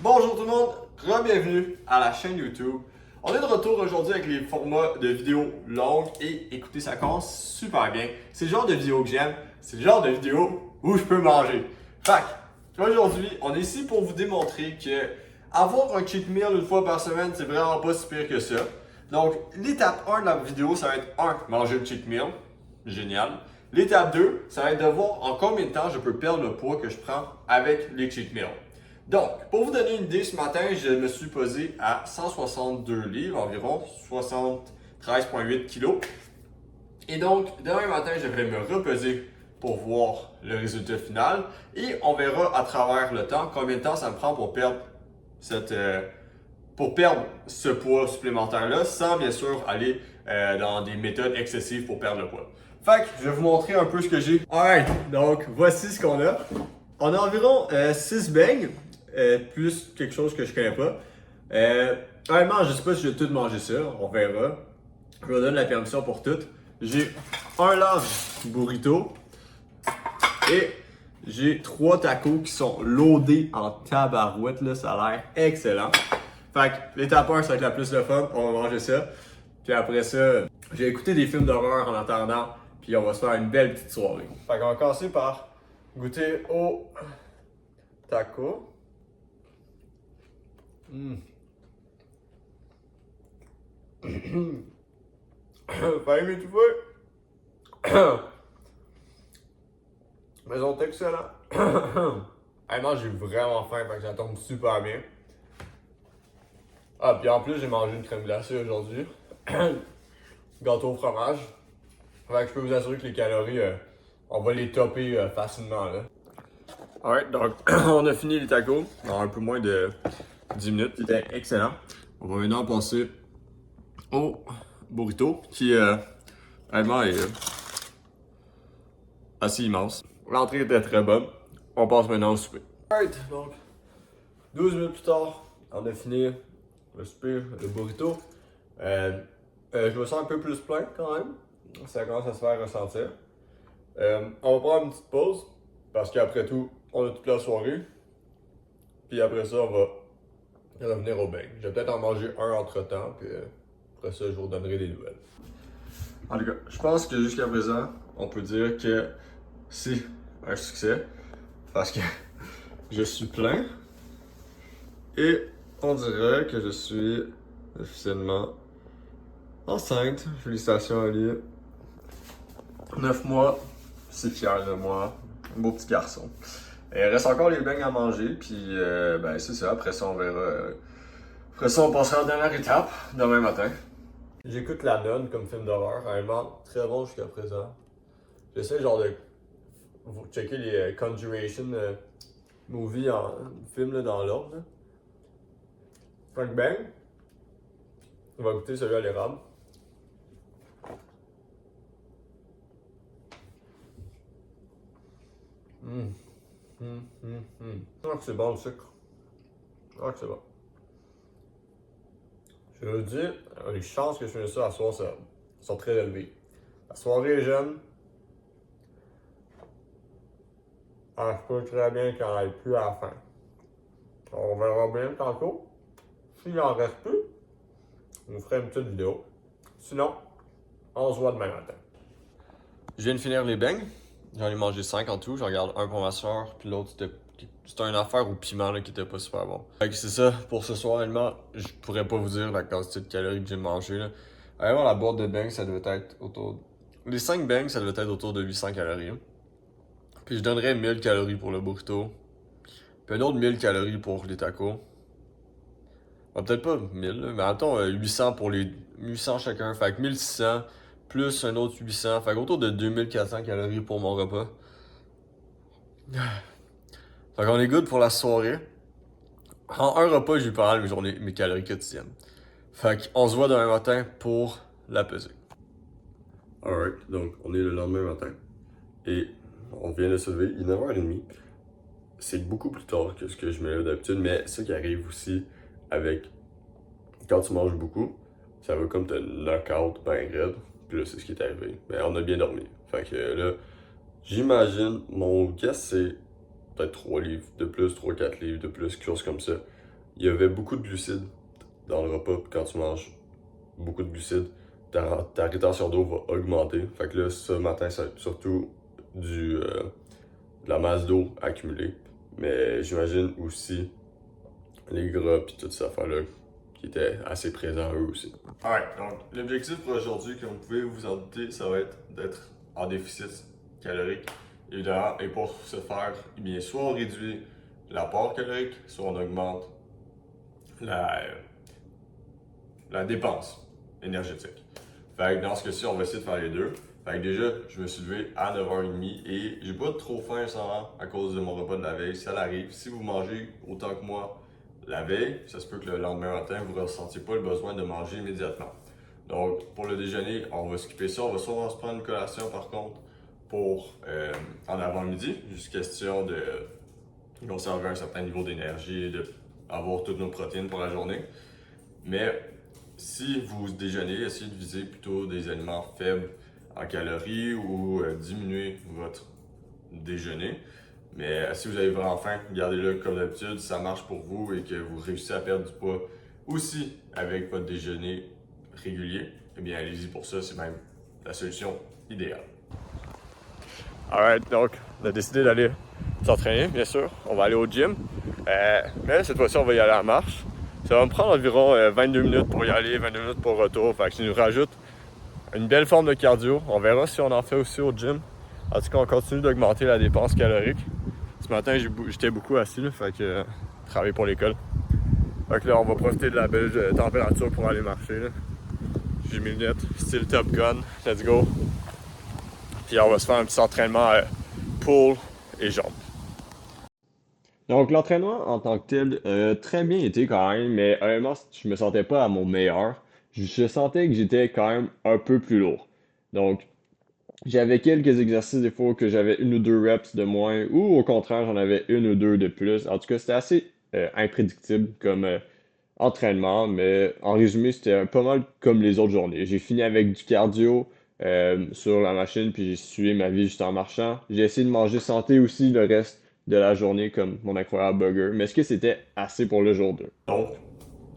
Bonjour tout le monde, bienvenue à la chaîne YouTube. On est de retour aujourd'hui avec les formats de vidéos longues et écoutez, ça commence super bien. C'est le genre de vidéo que j'aime, c'est le genre de vidéo où je peux manger. Fait que, aujourd'hui, on est ici pour vous démontrer que avoir un cheat meal une fois par semaine, c'est vraiment pas si pire que ça. Donc, l'étape 1 de la vidéo, ça va être 1, manger le cheat meal. Génial. L'étape 2, ça va être de voir en combien de temps je peux perdre le poids que je prends avec les cheat meals. Donc, pour vous donner une idée, ce matin, je me suis pesé à 162 livres, environ 73,8 kilos. Et donc, demain matin, je vais me repeser pour voir le résultat final. Et on verra à travers le temps combien de temps ça me prend pour perdre ce poids supplémentaire-là, sans bien sûr aller dans des méthodes excessives pour perdre le poids. Fait que je vais vous montrer un peu ce que j'ai. Alright, donc voici ce qu'on a. On a environ 6 beignes, plus quelque chose que je connais pas. Honnêtement, je sais pas si je vais tout manger ça, on verra. Je vous donne la permission pour tout. J'ai un large burrito et j'ai 3 tacos qui sont loadés en tabarouette, là, ça a l'air excellent. Fait que l'étape 1, ça va être la plus le fun, on va manger ça. Puis après ça, j'ai écouté des films d'horreur en attendant, puis on va se faire une belle petite soirée. Fait qu'on va commencer par goûter au taco. Fallait m'étouffer. Mais ils sont excellents. Moi, j'ai vraiment faim, fait que ça tombe super bien. Ah, puis en plus, j'ai mangé une crème glacée aujourd'hui. Gâteau au fromage. Fait que je peux vous assurer que les calories, on va les topper facilement là. Alright, donc on a fini les tacos en un peu moins de 10 minutes. C'était excellent. On va maintenant passer au burrito qui, honnêtement, est assez immense. L'entrée était très bonne. On passe maintenant au souper. Alright, donc 12 minutes plus tard, on a fini le souper, le burrito. Je me sens un peu plus plein quand même. Ça commence à se faire ressentir. On va prendre une petite pause parce qu'après tout, on a toute la soirée. Puis après ça, on va revenir au bain. Je vais peut-être en manger un entre temps. Puis après ça, je vous redonnerai des nouvelles. En tout cas, je pense que jusqu'à présent, on peut dire que c'est un succès. Parce que je suis plein. Et on dirait que je suis officiellement enceinte. Félicitations, Ali. 9 mois, c'est fier de moi. Un beau petit garçon. Il reste encore les beignes à manger, puis ben c'est ça. Après ça, on verra. Après ça, on passera à la dernière étape, demain matin. J'écoute La Nonne comme film d'horreur. Vraiment très bon jusqu'à présent. J'essaie genre de checker les Conjuration movies en film là, dans l'ordre. Frank Bang. On va goûter celui à l'érable. Ah, que c'est bon le sucre. Ah, que c'est bon. Je vous dis, les chances que je fasse ça à soir sont très élevées. La soirée est jeune. Ah, je peux très bien qu'il n'y en ait plus à la fin. On verra bien tantôt. S'il en reste plus, on ferait une petite vidéo. Sinon, on se voit demain matin. Je viens de finir les beignes. J'en ai mangé 5 en tout. J'en regarde un pour ma soeur, puis l'autre c'était une affaire au piment là, qui était pas super bon. Fait que c'est ça pour ce soir. Réellement, je pourrais pas vous dire la quantité de calories que j'ai mangé là. Vraiment, la boîte de beignes, ça devait être autour. Les 5 beignes, ça devait être autour de 800 calories. Hein. Puis je donnerais 1000 calories pour le burrito. Puis un autre 1000 calories pour les tacos. Ah, peut-être pas 1000, là, mais attends, 800 pour les 800 chacun. Fait que 1600 plus un autre 800. Fait qu'autour de 2400 calories pour mon repas. Fait qu'on est good pour la soirée. En un repas, j'ai eu pas mal mes calories quotidiennes. Fait qu'on se voit demain matin pour la pesée. Alright, donc on est le lendemain matin. Et on vient de se lever, il est 9h30. C'est beaucoup plus tard que ce que je me lève d'habitude, mais ça qui arrive aussi avec quand tu manges beaucoup, ça va comme te knock out ben raide. Puis là, c'est ce qui est arrivé. Mais on a bien dormi. Fait que là, j'imagine, mon guess c'est peut-être 3 livres de plus, 3-4 livres de plus, quelque chose comme ça. il y avait beaucoup de glucides dans le repas. Quand tu manges beaucoup de glucides, ta rétention d'eau va augmenter. Fait que là, ce matin, c'est surtout de la masse d'eau accumulée. Mais j'imagine aussi les gras puis toutes ces affaires-là qui étaient assez présents eux aussi. Alright, donc l'objectif pour aujourd'hui, comme vous pouvez vous en douter, ça va être d'être en déficit calorique. Évidemment, et pour ce faire, eh bien, soit on réduit l'apport calorique, soit on augmente la dépense énergétique. Fait que dans ce cas-ci, on va essayer de faire les deux. Fait que déjà, je me suis levé à 9h30 et j'ai pas trop faim sans à cause de mon repas de la veille. Ça arrive. Si vous mangez autant que moi la veille, ça se peut que le lendemain matin, vous ne ressentiez pas le besoin de manger immédiatement. Donc, pour le déjeuner, on va skipper ça. On va souvent se prendre une collation par contre pour en avant-midi. Juste question de conserver un certain niveau d'énergie et d'avoir toutes nos protéines pour la journée. Mais si vous déjeunez, essayez de viser plutôt des aliments faibles en calories ou diminuer votre déjeuner. Mais si vous avez vraiment faim, gardez-le comme d'habitude, si ça marche pour vous et que vous réussissez à perdre du poids aussi avec votre déjeuner régulier, eh bien allez-y pour ça, c'est même la solution idéale. Alright, donc on a décidé d'aller s'entraîner, bien sûr. On va aller au gym. Mais cette fois-ci, on va y aller à la marche. Ça va me prendre environ 22 minutes pour y aller, 22 minutes pour le retour. Fait que ça nous rajoute une belle forme de cardio. On verra si on en fait aussi au gym. En tout cas, on continue d'augmenter la dépense calorique. Ce matin, j'étais beaucoup assis, là, fait que travailler pour l'école. Fait que là, on va profiter de la belle température pour aller marcher. Là. J'ai mes lunettes, style Top Gun. Let's go. Puis on va se faire un petit entraînement pull et jambes. Donc l'entraînement en tant que tel a très bien été quand même, mais honnêtement, je me sentais pas à mon meilleur. Je sentais que j'étais quand même un peu plus lourd. Donc j'avais quelques exercices des fois que j'avais une ou deux reps de moins, ou au contraire, j'en avais une ou deux de plus. En tout cas, c'était assez imprédictible comme entraînement, mais en résumé, c'était pas mal comme les autres journées. J'ai fini avec du cardio sur la machine, puis j'ai suivi ma vie juste en marchant. J'ai essayé de manger santé aussi le reste de la journée, comme mon incroyable burger. Mais est-ce que c'était assez pour le jour 2? Donc,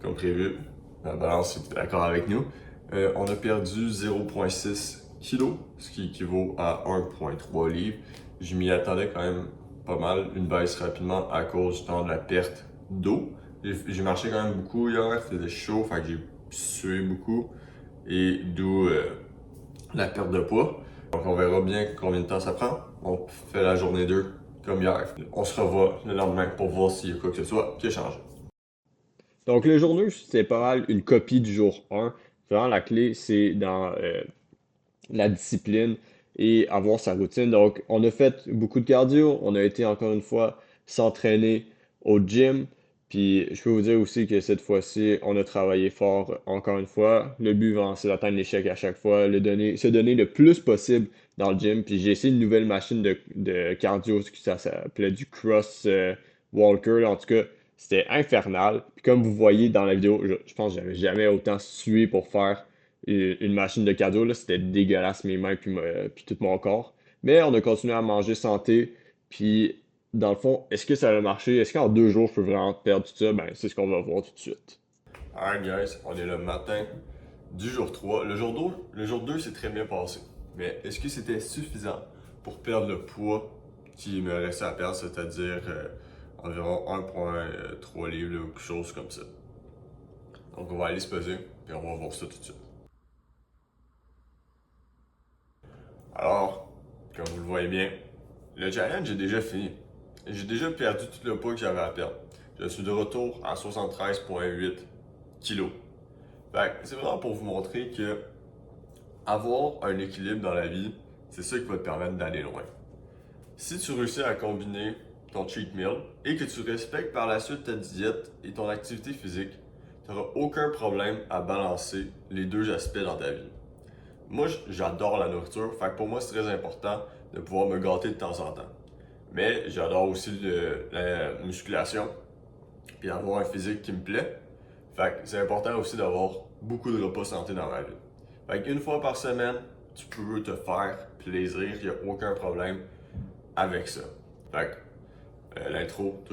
comme prévu, la balance est d'accord avec nous. On a perdu 0,6 kg, ce qui équivaut à 1,3 livres. Je m'y attendais quand même pas mal, une baisse rapidement à cause justement de la perte d'eau. J'ai marché quand même beaucoup hier, il faisait chaud, fait que j'ai sué beaucoup et d'où la perte de poids. Donc on verra bien combien de temps ça prend. On fait la journée 2 comme hier. On se revoit le lendemain pour voir s'il y a quoi que ce soit qui a changé. Donc le jour 2, c'est pas mal une copie du jour 1. Vraiment la clé, c'est dans la discipline et avoir sa routine. Donc, on a fait beaucoup de cardio. On a été encore une fois s'entraîner au gym. Puis, je peux vous dire aussi que cette fois-ci, on a travaillé fort encore une fois. Le but, c'est d'atteindre l'échec à chaque fois, se donner le plus possible dans le gym. Puis, j'ai essayé une nouvelle machine de cardio, ça s'appelait du Cross Walker. En tout cas, c'était infernal. Puis, comme vous voyez dans la vidéo, je pense que j'avais jamais autant sué pour faire une machine de cadeau, là, c'était dégueulasse mes mains puis tout mon corps. Mais on a continué à manger santé. Puis dans le fond, est-ce que ça a marché? Est-ce qu'en 2 jours, je peux vraiment perdre tout ça? Ben, c'est ce qu'on va voir tout de suite. Alright guys, on est le matin du jour 3. Le jour 2 s'est très bien passé. Mais est-ce que c'était suffisant pour perdre le poids qui me restait à perdre, c'est-à-dire environ 1,3 livres ou quelque chose comme ça? Donc on va aller se peser, puis on va voir ça tout de suite. Alors, comme vous le voyez bien, le challenge est déjà fini. J'ai déjà perdu tout le poids que j'avais à perdre. Je suis de retour à 73,8 kg. C'est vraiment pour vous montrer que avoir un équilibre dans la vie, c'est ça qui va te permettre d'aller loin. Si tu réussis à combiner ton cheat meal et que tu respectes par la suite ta diète et ton activité physique, tu n'auras aucun problème à balancer les deux aspects dans ta vie. Moi, j'adore la nourriture, fait que pour moi, c'est très important de pouvoir me gâter de temps en temps. Mais j'adore aussi la musculation, puis avoir un physique qui me plaît. Fait que c'est important aussi d'avoir beaucoup de repas santé dans ma vie. Fait qu'une fois par semaine, tu peux te faire plaisir, il n'y a aucun problème avec ça. Fait que l'outro,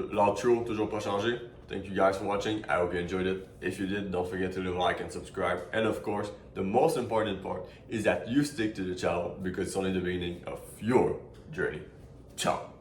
toujours pas changé. Thank you guys for watching. I hope you enjoyed it. If you did, don't forget to leave a like and subscribe. And of course, the most important part is that you stick to the channel because it's only the beginning of your journey. Ciao.